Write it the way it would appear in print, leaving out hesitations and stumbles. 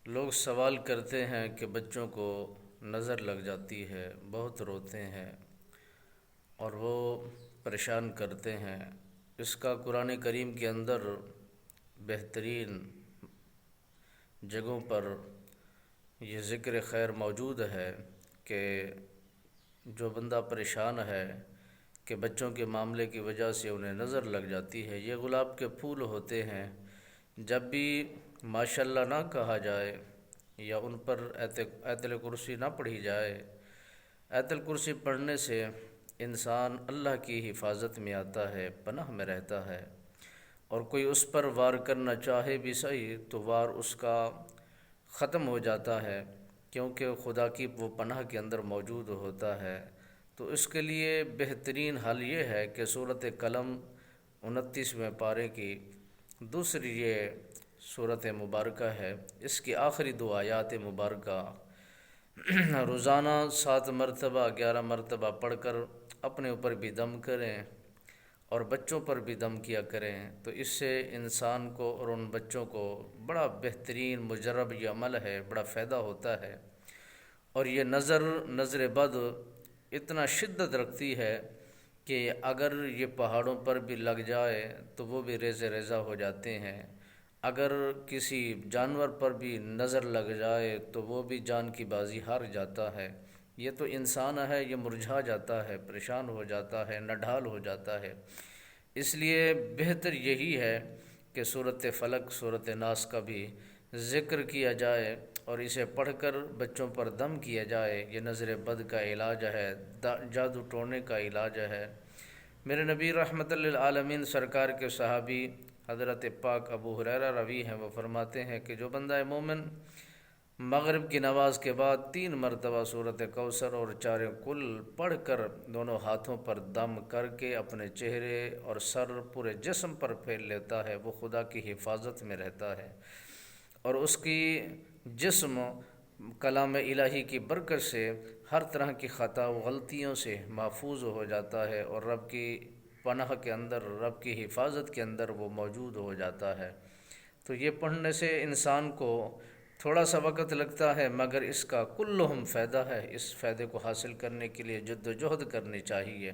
لوگ سوال کرتے ہیں کہ بچوں کو نظر لگ جاتی ہے، بہت روتے ہیں اور وہ پریشان کرتے ہیں۔ اس کا قرآن کریم کے اندر بہترین جگہوں پر یہ ذکر خیر موجود ہے کہ جو بندہ پریشان ہے کہ بچوں کے معاملے کی وجہ سے انہیں نظر لگ جاتی ہے، یہ گلاب کے پھول ہوتے ہیں، جب بھی ماشاءاللہ نہ کہا جائے یا ان پر آیت الکرسی نہ پڑھی جائے، آیت الکرسی پڑھنے سے انسان اللہ کی حفاظت میں آتا ہے، پناہ میں رہتا ہے، اور کوئی اس پر وار کرنا چاہے بھی صحیح تو وار اس کا ختم ہو جاتا ہے، کیونکہ خدا کی وہ پناہ کے اندر موجود ہوتا ہے۔ تو اس کے لیے بہترین حل یہ ہے کہ سورۃ قلم 29ویں پارے کی دوسری یہ سورۃ مبارکہ ہے، اس کی آخری دو آیات مبارکہ روزانہ 7 مرتبہ 11 مرتبہ پڑھ کر اپنے اوپر بھی دم کریں اور بچوں پر بھی دم کیا کریں، تو اس سے انسان کو اور ان بچوں کو بڑا بہترین مجرب یہ عمل ہے، بڑا فائدہ ہوتا ہے۔ اور یہ نظر بد اتنا شدت رکھتی ہے کہ اگر یہ پہاڑوں پر بھی لگ جائے تو وہ بھی ریزے ریزہ ہو جاتے ہیں، اگر کسی جانور پر بھی نظر لگ جائے تو وہ بھی جان کی بازی ہار جاتا ہے۔ یہ تو انسان ہے، یہ مرجھا جاتا ہے، پریشان ہو جاتا ہے، نڈھال ہو جاتا ہے۔ اس لیے بہتر یہی ہے کہ سورۃ فلق سورۃ ناس کا بھی ذکر کیا جائے اور اسے پڑھ کر بچوں پر دم کیا جائے۔ یہ نظر بد کا علاج ہے، جادو ٹونے کا علاج ہے۔ میرے نبی رحمت للعالمین سرکار کے صحابی حضرت پاک ابو ہریرہ روی ہیں، وہ فرماتے ہیں کہ جو بندہ مومن مغرب کی نماز کے بعد 3 مرتبہ سورۃ کوثر اور 4 کل پڑھ کر دونوں ہاتھوں پر دم کر کے اپنے چہرے اور سر پورے جسم پر پھیل لیتا ہے، وہ خدا کی حفاظت میں رہتا ہے اور اس کی جسم کلام الہی کی برکت سے ہر طرح کی خطا و غلطیوں سے محفوظ ہو جاتا ہے اور رب کی پناہ کے اندر، رب کی حفاظت کے اندر وہ موجود ہو جاتا ہے۔ تو یہ پڑھنے سے انسان کو تھوڑا سا وقت لگتا ہے، مگر اس کا کلہم فائدہ ہے۔ اس فائدے کو حاصل کرنے کے لیے جد و جہد کرنی چاہیے۔